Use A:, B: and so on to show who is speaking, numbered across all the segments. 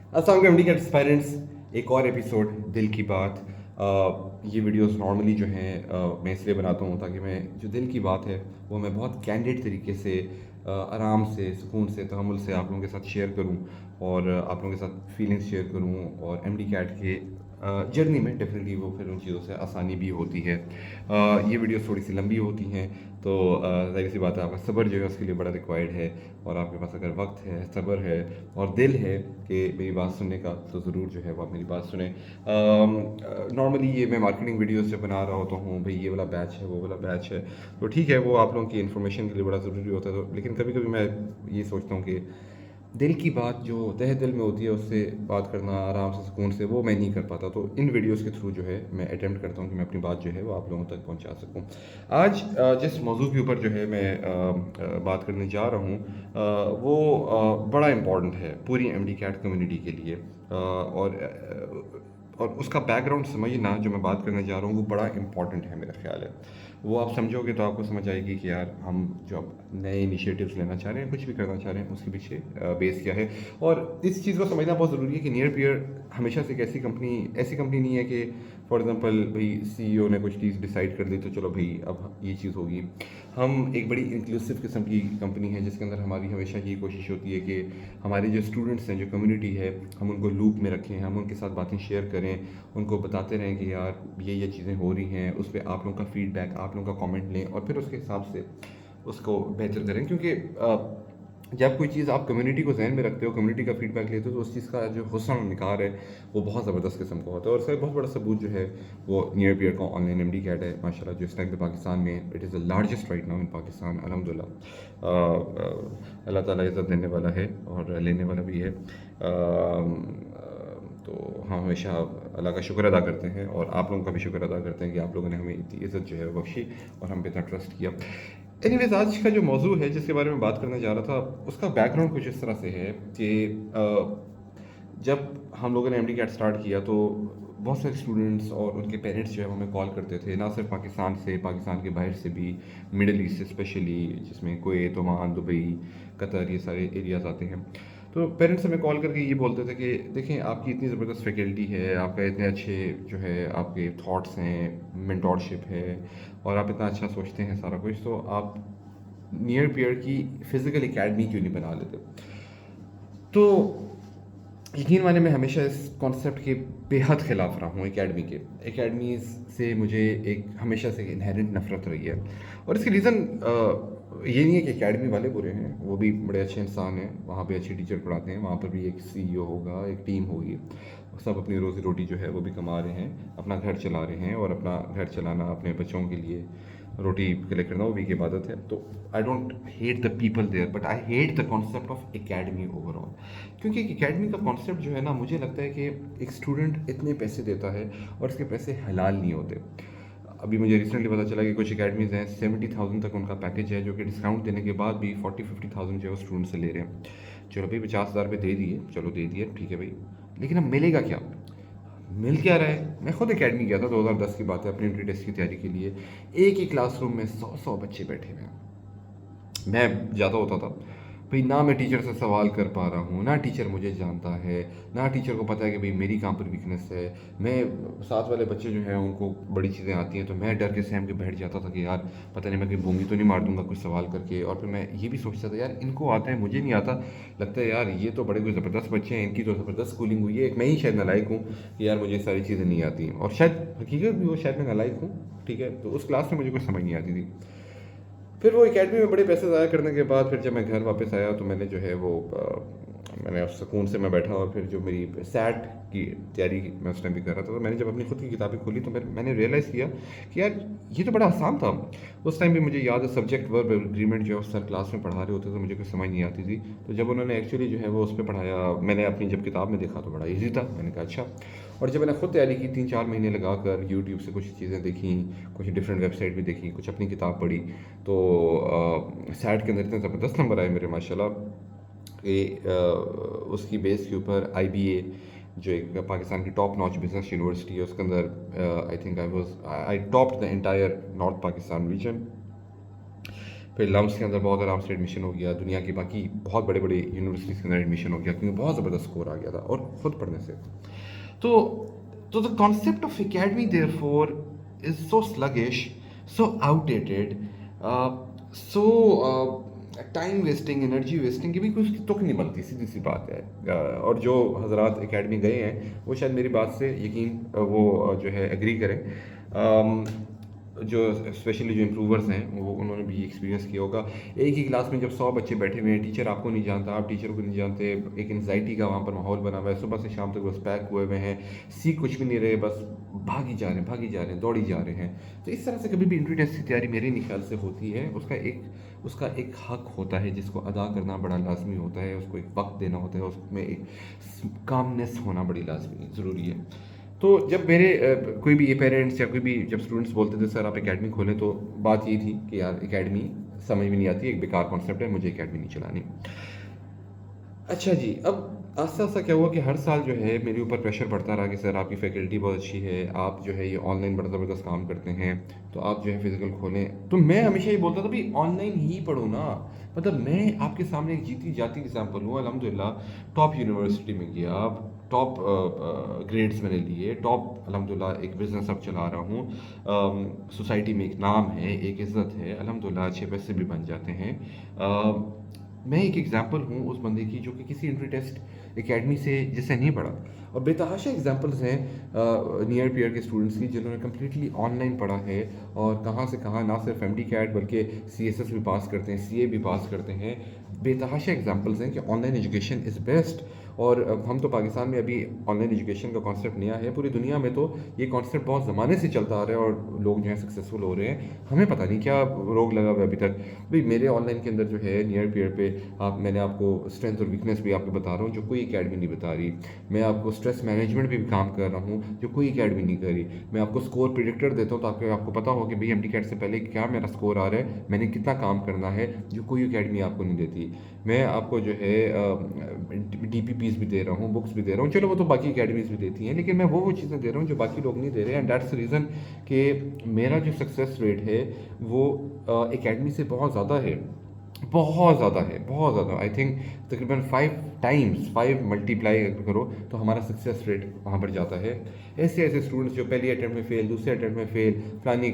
A: अस्सलाम वालेकुम एमडी के पेरेंट्स, एक और एपिसोड दिल की बात। ये वीडियोस नॉर्मली जो हैं मैं इसलिए बनाता हूँ ताकि मैं जो दिल की बात है वो मैं बहुत कैंडिड तरीके से आराम से सुकून से तहम्मुल से आप लोगों के साथ शेयर करूँ और आप लोगों के साथ फीलिंग्स शेयर करूँ। और एमडी कैट के जर्नी में डेफिनेटली वो फिर उन चीज़ों से आसानी भी होती है। ये वीडियोस थोड़ी सी लंबी होती हैं तो ज़ाहिर सी बात है आपका सब्र जो है उसके लिए बड़ा रिक्वायर्ड है। और आपके पास अगर वक्त है, सब्र है और दिल है कि मेरी बात सुनने का, तो ज़रूर जो है वो आप मेरी बात सुने। नॉर्मली ये मैं मार्केटिंग वीडियोस जब बना रहा होता हूँ, भाई ये वाला बैच है, वो वाला बैच है, तो ठीक है वो आप लोगों की इन्फॉर्मेशन के लिए बड़ा ज़रूरी होता है। तो लेकिन कभी कभी मैं ये सोचता हूँ कि दिल की बात जो तहे दिल में होती है उससे बात करना आराम से सुकून से वो मैं नहीं कर पाता। तो इन वीडियोस के थ्रू जो है मैं अटेम्प्ट करता हूँ कि मैं अपनी बात जो है वो आप लोगों तक पहुँचा सकूँ। आज जिस मौजू के ऊपर जो है मैं बात करने जा रहा हूँ वो बड़ा इम्पॉर्टेंट है पूरी एमडी कैट कम्युनिटी के लिए। और उसका बैकग्राउंड समझना जो मैं बात करने जा रहा हूँ वो बड़ा इम्पॉर्टेंट है मेरा ख्याल है। वो आप समझोगे तो आपको समझ आएगी कि यार हम जो अब नए इनिशिएटिव्स लेना चाह रहे हैं, कुछ भी करना चाह रहे हैं, उसके पीछे बेस क्या है। और इस चीज़ को समझना बहुत ज़रूरी है कि नियर पीयर हमेशा से एक ऐसी कंपनी नहीं है कि फॉर एग्जांपल भाई सीईओ ने कुछ चीज़ डिसाइड कर दी तो चलो भाई अब ये चीज़ होगी। हम एक बड़ी इंक्लूसिव किस्म की कंपनी है जिसके अंदर हमारी हमेशा ये कोशिश होती है कि हमारे जो स्टूडेंट्स हैं, जो कम्युनिटी है, हम उनको लूप में रखें, हम उनके साथ बातें शेयर करें, उनको बताते रहें कि यार ये चीज़ें हो रही हैं, उस पर आप लोगों का फीडबैक, आप लोगों का कमेंट लें और फिर उसके हिसाब से उसको बेहतर करें। क्योंकि जब कोई चीज़ आप कम्युनिटी को ज़हन में रखते हो, कम्युनिटी का फीडबैक लेते हो, तो उस चीज़ का जो हुस्न और निखार है वो बहुत ज़बरदस्त किस्म का होता है। और इसका एक बहुत बड़ा सबूत जो है वो नियर पीयर का ऑनलाइन एमडी कैट है माशाल्लाह, जो इस टाइम पे पाकिस्तान में it is the largest right now in Pakistan अल्हम्दुलिल्लाह। अल्लाह ताला इज़्ज़त देने वाला है और लेने वाला भी है। तो हम हमेशा अल्लाह का शुक्र अदा करते हैं और आप लोगों का भी शुक्र अदा करते हैं कि आप लोगों ने हमें इतनी इज़्ज़त जो है बख्शी और हम पे इतना ट्रस्ट किया। एनीवेज, आज का जो मौजू है जिसके बारे में बात करने जा रहा था उसका बैकग्राउंड कुछ इस तरह से है कि जब हम लोगों ने एमडी कैट स्टार्ट किया तो बहुत सारे स्टूडेंट्स और उनके पेरेंट्स जो है वो हमें कॉल करते थे, ना सिर्फ पाकिस्तान से, पाकिस्तान के बाहर से भी, मिडल ईस्ट से स्पेशली, जिसमें कुवैत, ओमान, दुबई, कतर, ये सारे एरियाज़ आते हैं। तो पेरेंट्स हमें कॉल करके ये बोलते थे कि देखें आपकी इतनी ज़बरदस्त फैकल्टी है, आपका इतने अच्छे जो है आपके थॉट्स हैं, मेंटोरशिप है और आप इतना अच्छा सोचते हैं सारा कुछ, तो आप नियर पीयर की फ़िज़िकल एकेडमी क्यों नहीं बना लेते। तो यकीन माने मैं हमेशा इस कॉन्सेप्ट के बेहद ख़िलाफ़ रहा हूँ एकेडमी के। एकेडमीज़ से मुझे एक हमेशा से इनहेरेंट नफ़रत रही है। और इसकी रीज़न ये नहीं है कि एकेडमी वाले बुरे हैं, वो भी बड़े अच्छे इंसान हैं, वहाँ पे अच्छे टीचर पढ़ाते हैं, वहाँ पर भी एक सीईओ होगा, एक टीम होगी, सब अपनी रोज़ी रोटी जो है वो भी कमा रहे हैं, अपना घर चला रहे हैं और अपना घर चलाना, अपने बच्चों के लिए रोटी कलेक्ट करना वो भी एक इबादत है। तो I don't hate the people there, but I hate the concept of academy overall. क्योंकि एक एकेडमी का कॉन्सेप्ट जो है ना, मुझे लगता है कि एक स्टूडेंट इतने पैसे देता है और उसके पैसे हलाल नहीं होते। अभी मुझे रिसेंटली पता चला कि कुछ एकेडमीज़ हैं 70,000 तक उनका पैकेज है, जो कि डिस्काउंट देने के बाद भी 40-50,000 जो है वो स्टूडेंट से ले रहे हैं। चलो भाई 50,000 रुपये दे दिए, चलो दे दिए, ठीक है भाई, लेकिन अब मिलेगा क्या? मिल क्या रहा है? मैं खुद एकेडमी गया था, 2010 की बात है, अपनी एंट्री टेस्ट की तैयारी के लिए। एक ही क्लासरूम में 100 बच्चे बैठे हुए हैं। मैं जाता होता था भाई, ना मैं टीचर से सवाल कर पा रहा हूँ, ना टीचर मुझे जानता है, ना टीचर को पता है कि भाई मेरी कहाँ पर वीकनेस है। मैं साथ वाले बच्चे जो हैं उनको बड़ी चीज़ें आती हैं, तो मैं डर के सहम के बैठ जाता था कि यार पता नहीं मैं कहीं बोंगी तो नहीं मार दूंगा कुछ सवाल करके। और फिर मैं ये भी सोचता था यार इनको आता है, मुझे नहीं आता। लगता है यार ये तो बड़े कोई ज़बरदस्त बच्चे हैं, इनकी तो ज़बरदस्त स्कूलिंग हुई है, एक मैं ही शायद नालायक हूँ कि यार मुझे ये सारी चीज़ें नहीं आती। और शायद हकीकत भी वो, शायद मैं नालायक हूँ, ठीक है। तो उस क्लास में मुझे कुछ समझ नहीं आती थी। फिर वो एकेडमी में बड़े पैसे ज़ाया करने के बाद फिर जब मैं घर वापस आया तो मैंने जो है वो मैंने उस सुकून से मैं बैठा और फिर जो मेरी सैट की तैयारी मैं उस टाइम भी कर रहा था, तो मैंने जब अपनी खुद की किताबें खोली तो मैंने रियलाइज़ किया कि यार ये तो बड़ा आसान था। उस टाइम भी मुझे याद है सब्जेक्ट वर्ब एग्रीमेंट जो है उस सर क्लास में पढ़ा रहे होते तो मुझे कुछ समझ नहीं आती थी। तो जब उन्होंने एक्चुअली जो है वो उस पर पढ़ाया, मैंने अपनी जब किताब में देखा तो बड़ा ईजी था। मैंने कहा अच्छा। और जब मैंने खुद तैयारी की 3-4 महीने लगा कर यूट्यूब से कुछ चीज़ें देखी, कुछ डिफरेंट वेबसाइट भी देखी, कुछ अपनी किताब पढ़ी, तो सैट के अंदर इतने ज़बरदस्त नंबर आए मेरे माशाल्लाह कि उसकी बेस के ऊपर आईबीए जो एक पाकिस्तान की टॉप नॉच बिजनेस यूनिवर्सिटी है उसके अंदर I think I topped the entire north Pakistan region. फिर लम्स के अंदर बहुत आराम से एडमिशन हो गया, दुनिया की बाकी बहुत बड़े बड़े यूनिवर्सिटीज़ के अंदर एडमिशन हो गया, क्योंकि बहुत ज़बरदस्त स्कोर आ गया था और खुद पढ़ने से। तो the concept of academy therefore is so sluggish, so outdated, so time wasting, energy wasting की भी कुछ तुक नहीं बनती, सीधी सी बात है। और जो हजरात एकेडमी गए हैं वो शायद मेरी बात से यकीन वो जो है एग्री करें। जो स्पेशली जो इम्प्रूवर्स हैं वो उन्होंने भी एक्सपीरियंस किया होगा। एक ही क्लास में जब 100 बच्चे बैठे हुए हैं, टीचर आपको नहीं जानता, आप टीचर को नहीं जानते, एक एंजाइटी का वहाँ पर माहौल बना हुआ है, सुबह से शाम तक बस पैक हुए हुए हैं, सीख कुछ भी नहीं रहे, बस भागी जा रहे हैं, भागी जा रहे हैं, दौड़ी जा रहे हैं। तो इस तरह से कभी भी इंट्री टेस्ट की तैयारी मेरे नहीं ख्याल से होती है। उसका एक हक होता है जिसको अदा करना बड़ा लाजमी होता है, उसको एक वक्त देना होता है, उसमें एक कामनेस होना बड़ी लाजमी ज़रूरी है। तो जब मेरे कोई भी ये पेरेंट्स या कोई भी जब स्टूडेंट्स बोलते थे सर आप एकेडमी खोलें, तो बात ये थी कि यार एकेडमी समझ में नहीं आती, एक बेकार कॉन्सेप्ट है, मुझे एकेडमी नहीं चलानी। अच्छा जी, अब आस्ता आस्ता क्या हुआ कि हर साल जो है मेरे ऊपर प्रेशर बढ़ता रहा कि सर आपकी फैकल्टी बहुत अच्छी है, आप जो है ये ऑनलाइन बड़ा ज़बरदस्त काम करते हैं, तो आप जो है फिज़िकल खोलें। तो मैं हमेशा ये बोलता था भाई ऑनलाइन ही पढ़ो ना, मतलब मैं आपके सामने एक जीती जाती एग्जाम्पल हूँ। अल्हम्दुलिल्लाह टॉप यूनिवर्सिटी में गया, टॉप ग्रेड्स मैंने लिए, टॉप अल्हम्दुलिल्लाह एक बिज़नेस अब चला रहा हूँ, सोसाइटी में एक नाम है, एक इज़्ज़त है, अल्हम्दुलिल्लाह अच्छे पैसे भी बन जाते हैं। मैं एक एग्जांपल हूँ उस बंदे की जो कि किसी एंट्री टेस्ट एकेडमी से जिससे नहीं पढ़ा। और बेतहाशा एग्जांपल्स हैं नियर पीयर के स्टूडेंट्स की जिन्होंने कम्प्लीटली ऑनलाइन पढ़ा है और कहाँ से कहाँ ना सिर्फ एम डी कैट बल्कि सी एस एस भी पास करते हैं, सी ए भी पास करते हैं। बेतहाशा एग्जांपल्स हैं कि ऑनलाइन एजुकेशन इज़ बेस्ट। और हम तो पाकिस्तान में अभी ऑनलाइन एजुकेशन का कॉन्सेप्ट नया है, पूरी दुनिया में तो ये कॉन्सेप्ट बहुत ज़माने से चलता आ रहा है और लोग जो है सक्सेसफुल हो रहे हैं। हमें पता नहीं क्या रोग लगा हुआ है अभी तक। भाई मेरे ऑनलाइन के अंदर जो है नियर पीयर पे मैंने आपको स्ट्रेंथ और वीकनेस भी आपको बता रहा हूँ जो कोई एकेडमी नहीं बता रही। मैं आपको स्ट्रेस मैनेजमेंट भी काम कर रहा हूँ जो कोई एकेडमी नहीं करी। मैं आपको स्कोर प्रिडिक्टर देता हूँ ताकि आपको पता हो कि भाई एम डी कैट से पहले क्या मेरा स्कोर आ रहा है, मैंने कितना काम करना है, जो कोई एकेडमी आपको नहीं देती। मैं आपको जो है डी पी पीज भी दे रहा हूँ, बुक्स भी दे रहा हूँ, चलो वो तो बाकी एकेडमीज भी देती हैं, लेकिन मैं वो चीज़ें दे रहा हूँ जो बाकी लोग नहीं दे रहे हैं। एंड दैट्स द रीज़न कि मेरा जो सक्सेस रेट है वो एकेडमी से बहुत ज़्यादा है, बहुत ज़्यादा है, बहुत ज़्यादा। आई थिंक तकरीबन 5 मल्टीप्लाई करो तो हमारा सक्सेस रेट वहाँ पर जाता है। ऐसे ऐसे स्टूडेंट्स जो पहली अटैम्प्ट में फेल, दूसरे अटैम्प्ट में फेल, फलानी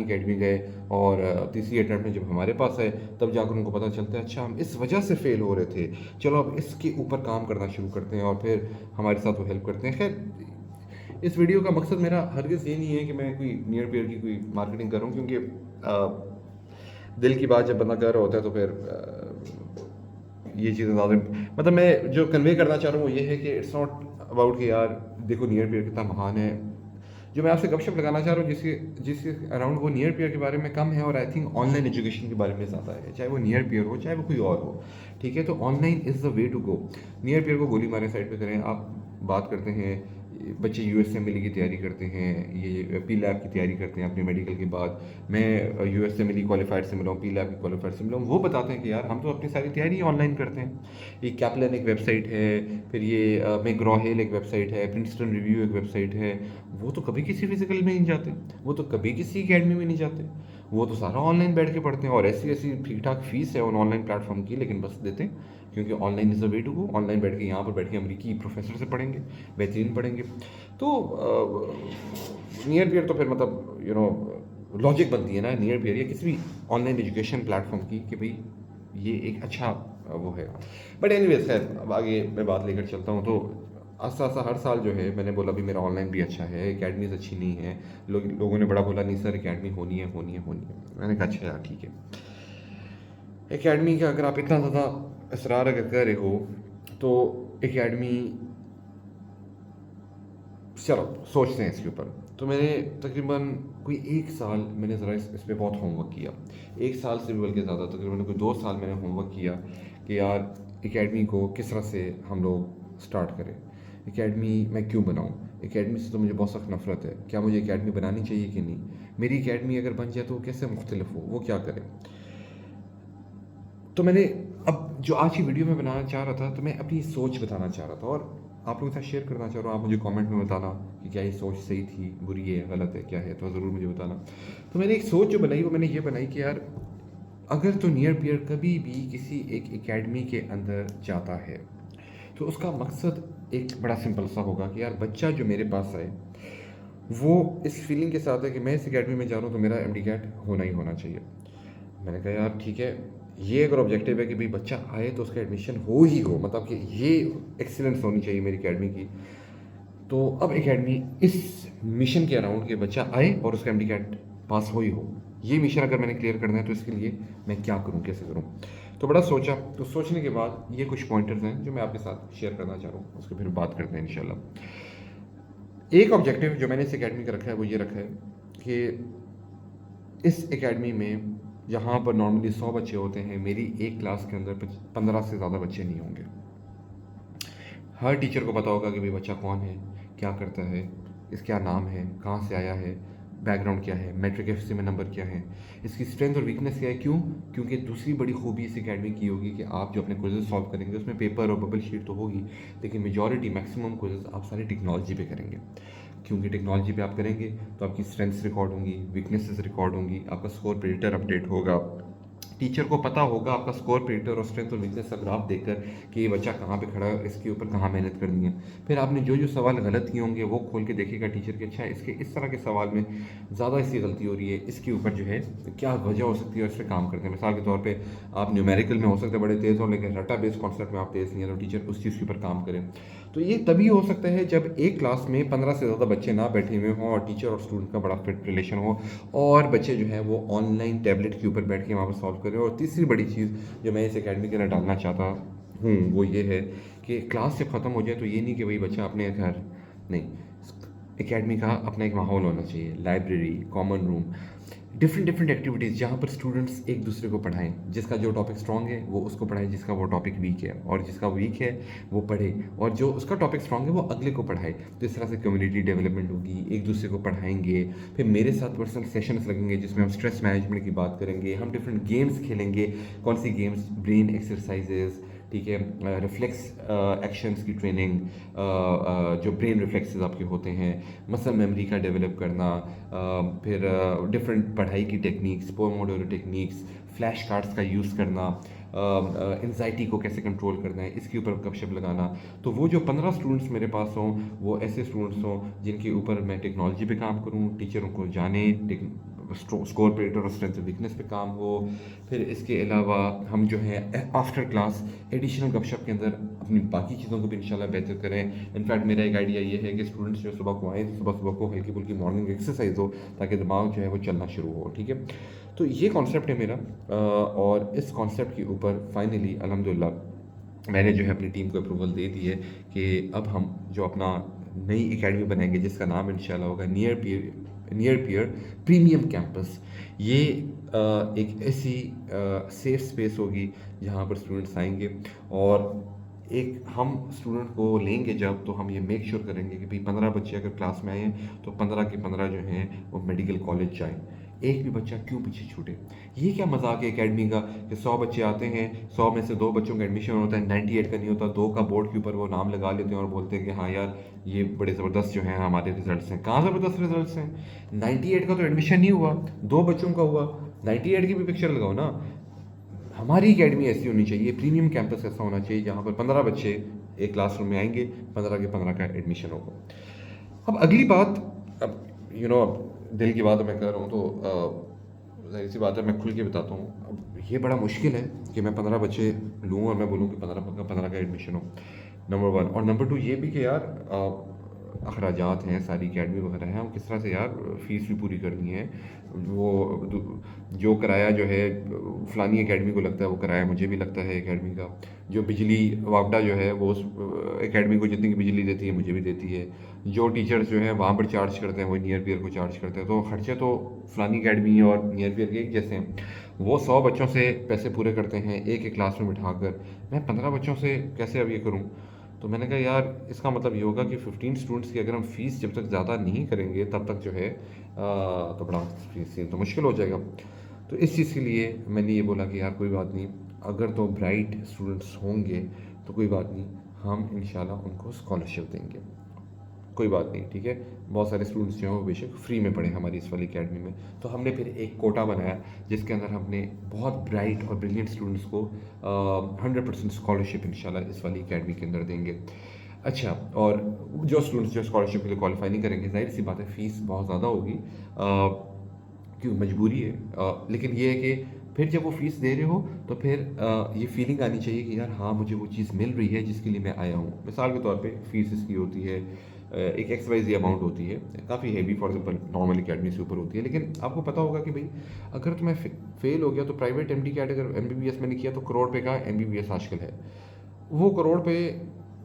A: अकेडमी गए और तीसरी अटैम्प्ट में जब हमारे पास है तब जाकर उनको पता चलता है अच्छा हम इस वजह से फेल हो रहे थे, चलो अब इसके ऊपर काम करना शुरू करते हैं और फिर हमारे साथ वो हेल्प करते हैं। खैर इस वीडियो का मकसद मेरा हरगिज़ ये नहीं है कि मैं कोई नियर पेयर की कोई मार्केटिंग करूँ, क्योंकि दिल की बात जब बंदा कर रहा होता है तो फिर ये चीज़ें ज़्यादा, मतलब मैं जो कन्वे करना चाह रहा हूँ वो ये है कि इट्स नॉट अबाउट कि यार देखो नियर पेयर कितना महान है। जो मैं आपसे गपशप लगाना चाह रहा हूँ जिसके अराउंड वो नियर पेयर के बारे में कम है और आई थिंक ऑनलाइन एजुकेशन के बारे में ज़्यादा है, चाहे वो नियर पेयर हो चाहे वो कोई और हो। ठीक है, तो online is the way to go. Nearpeer को गोली मारे साइड पे करें। आप बात करते हैं बच्चे यूएसएमएल की तैयारी करते हैं, ये पी लैब की तैयारी करते हैं अपने मेडिकल के बाद। मैं यूएसएमएल क्वालिफाइड से मिला हूँ, पी लैब की क्वालिफाइड से मिला हूँ। वो बताते हैं कि यार हम तो अपनी सारी तैयारी ऑनलाइन करते हैं। ये कैप्लन एक वेबसाइट है, फिर ये मैग्रॉ-हिल एक वेबसाइट है, प्रिंसटन रिव्यू एक वेबसाइट है। वो तो कभी किसी फिजिकल में नहीं जाते, वो तो कभी किसी अकेडमी में नहीं जाते, वो तो सारा ऑनलाइन बैठ के पढ़ते हैं। और ऐसी ऐसी ठीक ठाक फीस है उन ऑनलाइन प्लेटफॉर्म की, लेकिन बस देते हैं क्योंकि online is the way to go. Online बैठ के यहाँ पर बैठ के अमेरिकी प्रोफेसर से पढ़ेंगे, बेहतरीन पढ़ेंगे। तो नियर पियर तो फिर मतलब लॉजिक बनती है ना नियर पियर या किसी भी ऑनलाइन एजुकेशन प्लेटफॉर्म की कि भाई ये एक अच्छा वो है। बट एनीवेज खैर अब आगे मैं बात लेकर चलता हूँ। तो आस्ता आस्ता हर साल जो है मैंने बोला भी मेरा ऑनलाइन भी अच्छा है, एकेडमीज अच्छी नहीं है। लोगों ने बड़ा बोला नहीं सर एकेडमी होनी है होनी है होनी है। मैंने कहा अच्छा यार ठीक है, एकेडमी का अगर आप इतना ज़्यादा इसरार अगर कर रहे हो तो एकेडमी चलो सोचते हैं इसके ऊपर। तो मैंने तकरीबन कोई 1 साल मैंने ज़रा इस पे बहुत होमवर्क किया, 1 साल से भी बल्कि ज़्यादा, तकरीबन कोई 2 साल मैंने होमवर्क किया कि यार एकेडमी को किस तरह से हम लोग स्टार्ट करें, एकेडमी मैं क्यों बनाऊँ, एकेडमी से तो मुझे बहुत सख्त नफरत है, क्या मुझे एकेडमी बनानी चाहिए कि नहीं, मेरी एकेडमी अगर बन जाए तो कैसे मुख्तलिफ हो, वो क्या करें। तो मैंने अब जो आज की वीडियो में बनाना चाह रहा था तो मैं अपनी सोच बताना चाह रहा था और आप लोगों के साथ शेयर करना चाह रहा हूँ। आप मुझे कमेंट में बताना कि क्या ये सोच सही थी, बुरी है, गलत है, क्या है, तो ज़रूर मुझे बताना। तो मैंने एक सोच जो बनाई वो मैंने ये बनाई कि यार اگر تو نیئر پیئر کبھی بھی کسی ایک اکیڈمی کے اندر جاتا ہے تو اس کا مقصد ایک بڑا سمپل سا ہوگا کہ یار بچہ جو میرے پاس آئے وہ اس فیلنگ کے ساتھ ہے کہ میں اس اکیڈمی میں جا رہا ہوں تو میرا ایم ڈی کیٹ ہونا ہی ہونا چاہیے. میں نے کہا یار ٹھیک ہے، یہ اگر آبجیکٹیو ہے کہ بھائی بچہ آئے تو اس کا ایڈمیشن ہو ہی ہو، مطلب کہ یہ ایکسیلنس ہونی چاہیے میری اکیڈمی کی، تو اب اکیڈمی اس مشن کے اراؤنڈ کہ بچہ آئے اور اس کا ایم ڈی کیٹ پاس ہو ہی ہو، یہ مشن اگر میں نے کلیئر کرنا ہے تو اس کے لیے میں کیا کروں، کیسے کروں. تو بڑا سوچا، تو سوچنے کے بعد یہ کچھ پوائنٹرز ہیں جو میں آپ کے ساتھ شیئر کرنا چاہ رہا ہوں، اس کے پھر بات کرتے ہیں انشاءاللہ. ایک آبجیکٹیو جو میں نے اس اکیڈمی کا رکھا ہے وہ یہ رکھا ہے کہ اس اکیڈمی میں جہاں پر نارملی 100 بچے ہوتے ہیں، میری ایک کلاس کے اندر 15 سے زیادہ بچے نہیں ہوں گے. ہر ٹیچر کو پتا ہوگا کہ بھائی بچہ کون ہے، کیا کرتا ہے، اس کیا نام ہے، کہاں سے آیا ہے، بیک گراؤنڈ کیا ہے، میٹرک ایف سی میں نمبر کیا ہے، اس کی اسٹرینتھ اور ویکنیس کیا ہے. کیوں؟ کیونکہ دوسری بڑی خوبی اس اکیڈمی کی ہوگی کہ آپ جو اپنے کوئزز سالو کریں گے اس میں پیپر اور ببل شیٹ تو ہوگی، لیکن میجورٹی میکسیمم کوئزز آپ سارے ٹیکنالوجی پہ کریں گے. کیونکہ ٹیکنالوجی پہ آپ کریں گے تو آپ کی اسٹرینتھس ریکارڈ ہوں گی، ویکنیسز ریکارڈ ہوں گی، آپ کا اسکور پریڈکٹر اپڈیٹ ہوگا. ٹیچر کو پتا ہوگا آپ کا اسکور پریڈکٹر اور اسٹرینتھ اور ویکنیس کا گراف دیکھ کر کہ یہ بچہ کہاں پہ کھڑا ہے، اس کے اوپر کہاں محنت کرنی ہے. پھر آپ نے جو جو سوال غلط کیے ہوں گے وہ کھول کے دیکھے گا ٹیچر کہ اچھا اس کے اس طرح کے سوال میں زیادہ اس کی غلطی ہو رہی ہے، اس کے اوپر جو ہے کیا وجہ ہو سکتی ہے اور اس پہ کام کرتے ہیں. مثال کے طور پہ آپ نیومیریکل میں ہو سکتے ہیں بڑے تیز ہوں لیکن ڈاٹا بیس کانسیپٹ میں آپ تیز نہیں ہیں، تو ٹیچر اس چیز کے اوپر کام کریں. تو یہ تبھی ہو سکتا ہے جب ایک کلاس میں 15 سے زیادہ بچے نہ بیٹھے ہوئے ہوں اور ٹیچر اور اسٹوڈنٹ کا بڑا فٹ ریلیشن ہو، اور بچے جو ہیں وہ آن لائن ٹیبلٹ کے اوپر بیٹھ کے وہاں پر سالو کریں. اور تیسری بڑی چیز جو میں اس اکیڈمی کے اندر ڈالنا چاہتا ہوں وہ یہ ہے کہ کلاس جب ختم ہو جائے تو یہ نہیں کہ بھائی بچہ اپنے گھر نہیں، اکیڈمی کا اپنا ایک ماحول ہونا چاہیے، لائبریری، کامن روم، ڈفرینٹ ایکٹیویٹیز جہاں پر اسٹوڈنٹس ایک دوسرے کو پڑھائیں. جس کا جو ٹاپک اسٹرانگ ہے وہ اس کو پڑھائے، جس کا وہ ٹاپک ویک ہے، اور جس کا ویک ہے وہ پڑھے، اور جو اس کا ٹاپک اسٹرانگ ہے وہ اگلے کو پڑھائے. تو اس طرح سے کمیونٹی ڈیولپمنٹ ہوگی، ایک دوسرے کو پڑھائیں گے. پھر میرے ساتھ پرسنل سیشنس لگیں گے جس میں ہم اسٹریس مینجمنٹ کی بات کریں گے، ہم ڈفرینٹ گیمس کھیلیں گے. کون سی گیمس؟ برین ایکسرسائزز، ٹھیک ہے، ریفلیکس ایکشنس کی ٹریننگ، جو برین ریفلیکسز آپ کے ہوتے ہیں، مسل میموری کا ڈیولپ کرنا، پھر ڈفرینٹ پڑھائی کی techniques, Pomodoro techniques, flash cards کا یوز کرنا، انزائٹی کو کیسے کنٹرول کرنا ہے اس کے اوپر گپ شپ لگانا. تو وہ جو 15 اسٹوڈنٹس میرے پاس ہوں وہ ایسے اسٹوڈنٹس ہوں جن کے اوپر میں ٹیکنالوجی پہ کام کروں، ٹیچروں کو جانے، اسکور پریڈکٹر اور اسٹرینتھ ویکنیس پہ کام ہو. پھر اس کے علاوہ ہم جو ہے آفٹر کلاس ایڈیشنل گپ شپ کے اندر اپنی باقی چیزوں کو بھی انشاءاللہ بہتر کریں. انفیکٹ میرا ایک آئیڈیا یہ ہے کہ اسٹوڈنٹس جو صبح کو آئیں تو صبح کو ہلکی پھلکی مارننگ ایکسرسائز ہو تاکہ دماغ جو ہے وہ چلنا شروع ہو. ٹھیک ہے، تو یہ کانسیپٹ ہے میرا، اور اس کانسیپٹ کے اوپر فائنلی الحمدللہ میں نے جو ہے اپنی ٹیم کو اپروول دے دی ہے کہ اب ہم جو اپنا نئی اکیڈمی بنائیں گے جس کا نام انشاءاللہ ہوگا نیئر پیئر پریمیم کیمپس. یہ ایک ایسی سیف اسپیس ہوگی جہاں پر اسٹوڈنٹس آئیں گے، اور ایک ہم اسٹوڈنٹ کو لیں گے جب تو ہم یہ میک شیور کریں گے کہ بھائی 15 بچے اگر کلاس میں آئے ہیں تو 15 کے 15 جو ہیں وہ میڈیکل کالج جائیں. ایک بھی بچہ کیوں پیچھے چھوٹے؟ یہ کیا مذاق ہے اکیڈمی کا کہ 100 بچے آتے ہیں، 100 میں سے 2 بچوں کا ایڈمیشن ہوتا ہے، 98 کا نہیں ہوتا، 2 کا بورڈ کے اوپر وہ نام لگا لیتے ہیں اور بولتے ہیں کہ ہاں یار یہ بڑے زبردست جو ہیں ہمارے ریزلٹس ہیں. کہاں زبردست ریزلٹس ہیں؟ 98 کا تو ایڈمیشن نہیں ہوا، 2 بچوں کا ہوا. 98 کی بھی پکچر لگاؤ نا. ہماری اکیڈمی ایسی ہونی چاہیے، پریمیم کیمپس ایسا ہونا چاہیے جہاں پر 15 بچے ایک کلاس روم میں آئیں گے، 15 کے 15 کا ایڈمیشن ہوگا. اب اگلی بات، اب اب دل کی بات میں کر رہا ہوں تو ظاہر سی بات ہے میں کھل کے بتاتا ہوں. اب یہ بڑا مشکل ہے کہ میں 15 بچے لوں اور میں بولوں کہ 15 کا ایڈمیشن ہو، نمبر 1. اور نمبر 2 یہ بھی کہ یار اخراجات ہیں، ساری اکیڈمی وغیرہ ہیں، ہم کس طرح سے یار فیس بھی پوری کرنی ہے. وہ جو کرایہ جو ہے فلانی اکیڈمی کو لگتا ہے وہ کرایہ مجھے بھی لگتا ہے اکیڈمی کا. جو بجلی وابڈا جو ہے وہ اس اکیڈمی کو جتنی کی بجلی دیتی ہے مجھے بھی دیتی ہے. جو ٹیچرز جو ہیں وہاں پر چارج کرتے ہیں وہ نیئر پیئر کو چارج کرتے ہیں. تو خرچے تو فلانی اکیڈمی اور نیئر پیئر کے ایک جیسے ہیں. وہ 100 بچوں سے پیسے پورے کرتے ہیں ایک کلاس میں بٹھا کر، میں 15 بچوں سے کیسے اب یہ کروں؟ تو میں نے کہا یار اس کا مطلب یہ ہوگا کہ 15 اسٹوڈنٹس کی اگر ہم فیس جب تک زیادہ نہیں کریں گے تب تک جو ہے تو بڑا فیس تو مشکل ہو جائے گا. تو اس چیز کے لیے میں نے یہ بولا کہ یار کوئی بات نہیں، اگر تو برائٹ اسٹوڈنٹس ہوں گے تو کوئی بات نہیں، ہم انشاءاللہ ان کو اسکالرشپ دیں گے. کوئی بات نہیں، ٹھیک ہے، بہت سارے اسٹوڈنٹس جو ہیں وہ بے شک فری میں پڑھے ہماری اس والی اکیڈمی میں، تو ہم نے پھر ایک کوٹا بنایا جس کے اندر ہم نے بہت برائٹ اور بریلینٹ اسٹوڈنٹس کو 100% اسکالرشپ انشاءاللہ اس والی اکیڈمی کے اندر دیں گے۔ اچھا، اور جو اسٹوڈنٹس جو اسکالرشپ کے لیے کوالیفائی نہیں کریں گے، ظاہر سی بات ہے فیس بہت زیادہ ہوگی، کیوں مجبوری ہے، لیکن یہ ہے کہ پھر جب وہ فیس دے رہے ہو تو پھر یہ فیلنگ آنی چاہیے کہ یار ہاں مجھے وہ چیز مل رہی ہے جس کے لیے میں آیا ہوں۔ مثال کے طور پہ فیس اس کی ہوتی ہے ایک ایکس وائی زی اماؤنٹ ہوتی ہے، کافی heavy, for example normal academy سے اوپر ہوتی ہے، لیکن آپ کو پتہ ہوگا کہ بھائی اگر تمہیں فیل ہو گیا تو پرائیویٹ ایم ڈی کیٹ اگر ایم بی بی ایس میں نے کیا تو کروڑ پہ کا ایم بی بی ایس آج کل ہے، وہ کروڑ پہ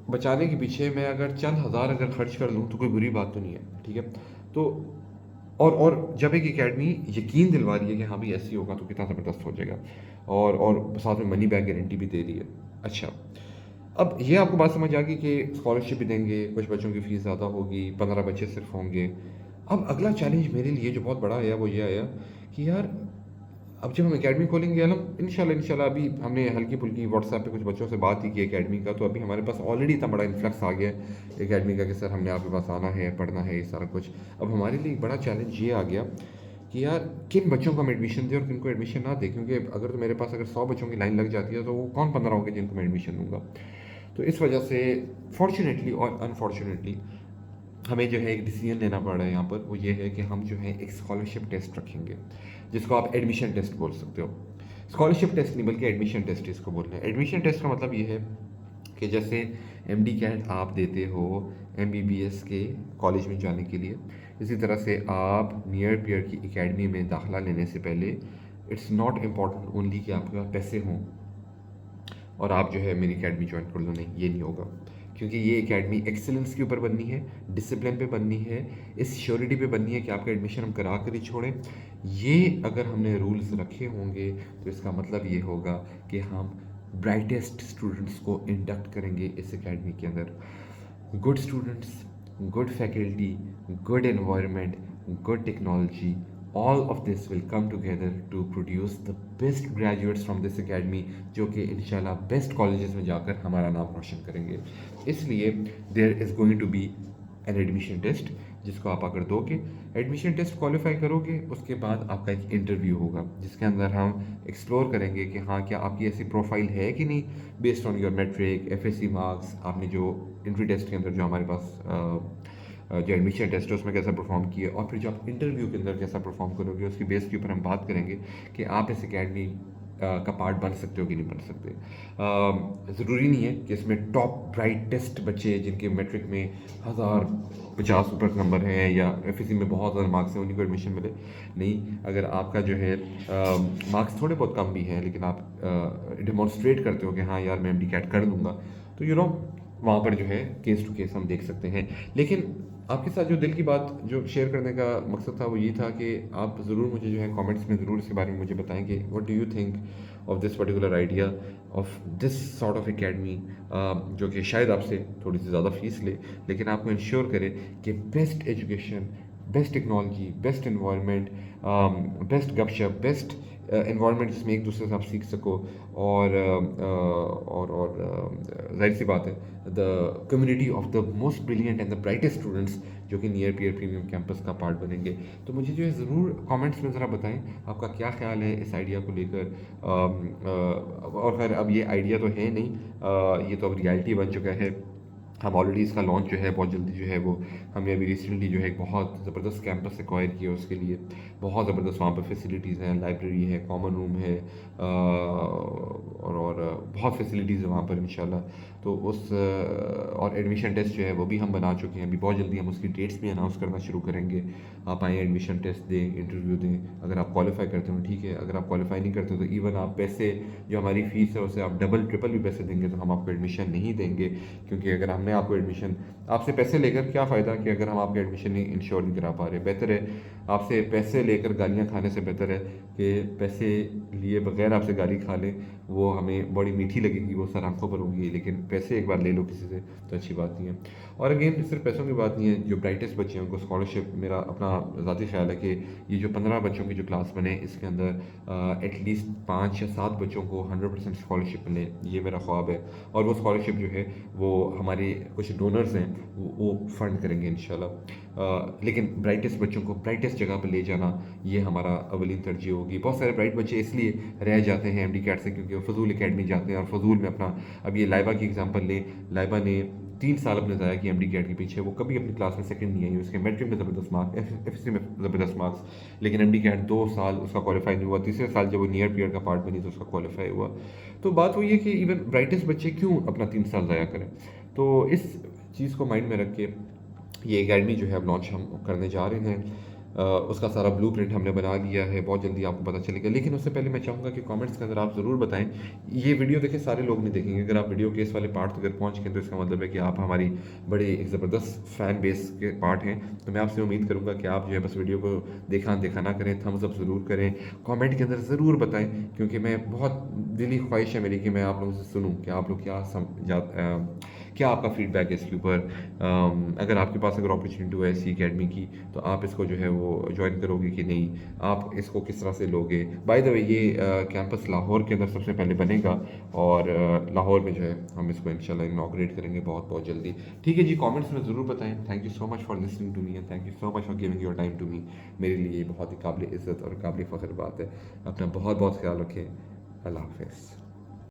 A: بچانے کے پیچھے میں اگر چند ہزار اگر خرچ کر لوں تو کوئی بری بات تو نہیں ہے، ٹھیک ہے، تو اور جب ایک اکیڈمی یقین دلوا رہی ہے کہ ہاں بھی ایسی ہوگا تو کتنا زبردست ہو جائے گا، اور ساتھ میں منی بیک گارنٹی بھی دے رہی ہے۔ اچھا، اب یہ آپ کو بات سمجھ آ گئی کہ اسکالرشپ بھی دیں گے، کچھ بچوں کی فیس زیادہ ہوگی، 15 بچے صرف ہوں گے۔ اب اگلا چیلنج میرے لیے جو بہت بڑا آیا وہ یہ آیا کہ یار اب جب ہم اکیڈمی کھولیں گے انشاءاللہ ابھی ہم نے ہلکی پھلکی واٹس ایپ پہ کچھ بچوں سے بات ہی کی اکیڈمی کا، تو ابھی ہمارے پاس آلریڈی اتنا بڑا انفلکس آ گیا ہے اکیڈمی کا کہ سر ہم نے آپ کے پاس آنا ہے، پڑھنا ہے، یہ سارا کچھ۔ اب ہمارے لیے ایک بڑا چیلنج یہ آ گیا کہ یار کن بچوں کو ہم ایڈمیشن دیں اور کن کو ایڈمیشن نہ دیں، کیونکہ اگر تو میرے پاس اگر 100 بچوں کی لائن لگ جاتی ہے تو وہ کون 15 ہوں گے جن کو میں ایڈمیشن دوں گا۔ تو اس وجہ سے فارچونیٹلی اور انفارچونیٹلی ہمیں جو ہے ایک ڈیسیجن لینا پڑ رہا ہے یہاں پر، وہ یہ ہے کہ ہم جو ہے ایک اسکالرشپ ٹیسٹ رکھیں گے جس کو آپ ایڈمیشن ٹیسٹ بول سکتے ہو۔ اسکالرشپ ٹیسٹ نہیں بلکہ ایڈمیشن ٹیسٹ اس کو بولتے ہیں۔ ایڈمیشن ٹیسٹ کا مطلب یہ ہے کہ جیسے ایم ڈی کیٹ آپ دیتے ہو ایم بی بی ایس کے کالج میں جانے کے لیے، اسی طرح سے آپ نیئر پیئر کی اکیڈمی میں داخلہ لینے سے پہلے اٹس ناٹ امپورٹنٹ اونلی کہ آپ کے پاس پیسے ہوں اور آپ جو ہے میری اکیڈمی جوائن کر لو، نہیں، یہ نہیں ہوگا، کیونکہ یہ اکیڈمی ایکسلنس کے اوپر بننی ہے، ڈسپلن پہ بننی ہے، اس شیورٹی پہ بننی ہے کہ آپ کا ایڈمیشن ہم کرا کر ہی چھوڑیں۔ یہ اگر ہم نے رولز رکھے ہوں گے تو اس کا مطلب یہ ہوگا کہ ہم برائٹسٹ اسٹوڈنٹس کو انڈکٹ کریں گے اس اکیڈمی کے اندر۔ Good students, good faculty, good environment, good technology, all of this will come together to produce the best graduates from this academy جو کہ انشاءاللہ بیسٹ کالجز میں جا کر ہمارا نام روشن کریں گے۔ اس لیے there is going to be an admission test جس کو آپ اگر دو گے، ایڈمیشن ٹیسٹ کوالیفائی کرو گے، اس کے بعد آپ کا ایک انٹرویو ہوگا جس کے اندر ہم ایکسپلور کریں گے کہ ہاں کیا آپ کی ایسی پروفائل ہے کہ نہیں، based on your matric, F S C marks, آپ نے جو انٹری ٹیسٹ کے اندر جو ہمارے پاس جو ایڈمیشن ٹیسٹ ہے اس میں کیسا پرفارم کیا، اور پھر جو آپ انٹرویو کے اندر کیسا پرفارم کرو گے، اس کی بیس کے اوپر ہم بات کریں گے کہ آپ اس اکیڈمی کا پارٹ بن سکتے ہو کہ نہیں بن سکتے۔ ضروری نہیں ہے کہ اس میں ٹاپ برائٹسٹ بچے جن کے میٹرک میں 1050 اوپر نمبر ہیں یا ایف ایس سی میں بہت زیادہ مارکس ہیں انہیں کو ایڈمیشن ملے، نہیں، اگر آپ کا جو ہے مارکس تھوڑے بہت کم بھی ہیں لیکن آپ ڈیمانسٹریٹ کرتے ہو کہ ہاں یار میں ایم ڈی کیٹ کر لوں گا، تو وہاں پر جو ہے کیس ٹو کیس ہم دیکھ سکتے ہیں۔ لیکن آپ کے ساتھ جو دل کی بات جو شیئر کرنے کا مقصد تھا وہ یہ تھا کہ آپ ضرور مجھے جو ہے کامنٹس میں ضرور اس کے بارے میں مجھے بتائیں کہ what do you think of this particular idea of this sort of academy, جو کہ شاید آپ سے تھوڑی سی زیادہ فیس لے لیکن آپ کو انشور کرے کہ best education, best technology, best environment, best گپ شپ، بیسٹ انوائرمنٹ جس میں ایک دوسرے سے آپ سیکھ سکو، اور ظاہر سی بات ہے the community of the most brilliant and the brightest students جو کہ نیئر پیئر پریمیم کیمپس کا پارٹ بنیں گے۔ تو مجھے جو ہے ضرور کامنٹس میں ذرا بتائیں آپ کا کیا خیال ہے اس آئیڈیا کو لے کر، اور خیر اب یہ آئیڈیا تو ہے نہیں، یہ تو اب ریالٹی بن چکا ہے، ہم آلریڈی اس کا لانچ جو ہے بہت جلدی جو ہے وہ ہم نے ابھی ریسنٹلی جو ہے ایک بہت زبردست کیمپس ایکوائر کیا، اس کے لیے بہت زبردست وہاں پہ فیسلٹیز ہیں، لائبریری ہے، کامن روم ہے، اور بہت فیسلٹیز ہیں وہاں پر انشاءاللہ۔ تو اور ایڈمیشن ٹیسٹ جو ہے وہ بھی ہم بنا چکے ہیں، ابھی بہت جلدی ہم اس کی ڈیٹس بھی اناؤنس کرنا شروع کریں گے۔ آپ آئیں، ایڈمیشن ٹیسٹ دیں، انٹرویو دیں، اگر آپ کوالیفائی کرتے ہو ٹھیک ہے، اگر آپ کوالیفائی نہیں کرتے تو ایون آپ پیسے جو ہماری فیس ہے اسے آپ ڈبل ٹرپل بھی پیسے دیں گے تو ہم آپ کو ایڈمیشن نہیں دیں گے، کیونکہ اگر ہم نے آپ کو ایڈمیشن آپ سے پیسے لے کر کیا فائدہ کہ اگر ہم آپ کے ایڈمیشن نہیں انشور نہیں کرا پا رہے۔ بہتر ہے آپ سے پیسے لے کر گالیاں کھانے سے بہتر ہے کہ پیسے لیے بغیر آپ سے گالی کھا لیں، وہ ہمیں بڑی میٹھی لگے گی، وہ سر آنکھوں پر ہوگی لیکن पैसे एक बार ले लो किसी से तो अच्छी बात नहीं है। और अगेन सिर्फ पैसों की बात नहीं है, जो ब्राइटेस्ट बच्चे हैं उनको स्कॉलरशिप, मेरा अपना ज़ाती ख्याल है कि ये जो 15 बच्चों की जो क्लास बने इसके अंदर एटलीस्ट 5 या 7 बच्चों को 100% स्कॉलरशिप मिले, ये मेरा ख्वाब है। और वो स्कॉलरशिप जो है वो हमारे कुछ डोनर्स हैं वो फंड करेंगे इंशाल्लाह। लेकिन ब्राइटेस्ट बच्चों को ब्राइटेस्ट जगह पर ले जाना ये हमारा अवलीन तरजीह होगी। बहुत सारे ब्राइट बच्चे इसलिए रह जाते हैं एमडी कैट से क्योंकि वो फजूल एकेडमी जाते हैं और फजूल में अपना, अब ये लाइबा की एग्जांपल लें, लाइबा ने 3 साल अपने ज़ाया कि एमडी कैट के पीछे, वो कभी अपनी क्लास में सेकंड नहीं आई, उसके मैट्रिक में ज़बरदस्त मार्क्स, एफएससी में ज़बरदस्त मार्क्स, लेकिन एमडी कैट 2 साल उसका क्वालिफाई नहीं हुआ, तीसरे साल जब वो नियर पीरियड का पार्ट बनी तो उसका क्वालिफाई हुआ। तो बात वही है कि इवन ब्राइटेस्ट बच्चे क्यों अपना 3 साल ज़ाया करें। तो इस चीज़ को माइंड में रख के ये एकेडमी जो है अब लॉन्च हम करने जा रहे हैं। उसका सारा ब्लूप्रिंट हमने बना लिया है, बहुत जल्दी आपको पता चलेगा। लेकिन उससे पहले मैं चाहूँगा कि कमेंट्स के अंदर आप ज़रूर बताएं, ये वीडियो देखिए सारे लोग नहीं देखेंगे, अगर आप वीडियो के इस वाले पार्ट तक पहुँच गए तो इसका मतलब है कि आप हमारी बड़े एक ज़बरदस्त फ़ैन बेस के पार्ट हैं। तो मैं आपसे उम्मीद करूँगा कि आप जो है बस वीडियो को देखा ना करें, थम्स अप ज़रूर करें, कमेंट के अंदर ज़रूर बताएं, क्योंकि मैं बहुत दिली ख्वाहिश है मेरी कि मैं आप लोगों से सुनूँ कि आप लोग क्या आपका फीडबैक है इसके ऊपर। अगर आपके पास अगर अपॉर्चुनिटी हो ऐसी एकेडमी की तो आप इसको जो है वो ज्वाइन करोगे कि नहीं, आप इसको किस तरह से लोगे। बाय द वे ये कैंपस लाहौर के अंदर सबसे पहले बनेगा और लाहौर में जो है हम इसको इंशाल्लाह इनॉग्रेट करेंगे बहुत बहुत जल्दी। ठीक है जी, कमेंट्स में ज़रूर बताएं। Thank you so much for listening to me and thank you so much for giving your time to me. मेरे लिए बहुत ही काबिल इज़्ज़त और काबिल फ़ख्र बात है। अपना बहुत बहुत ख्याल रखें। अल्लाह हाफ़िज़।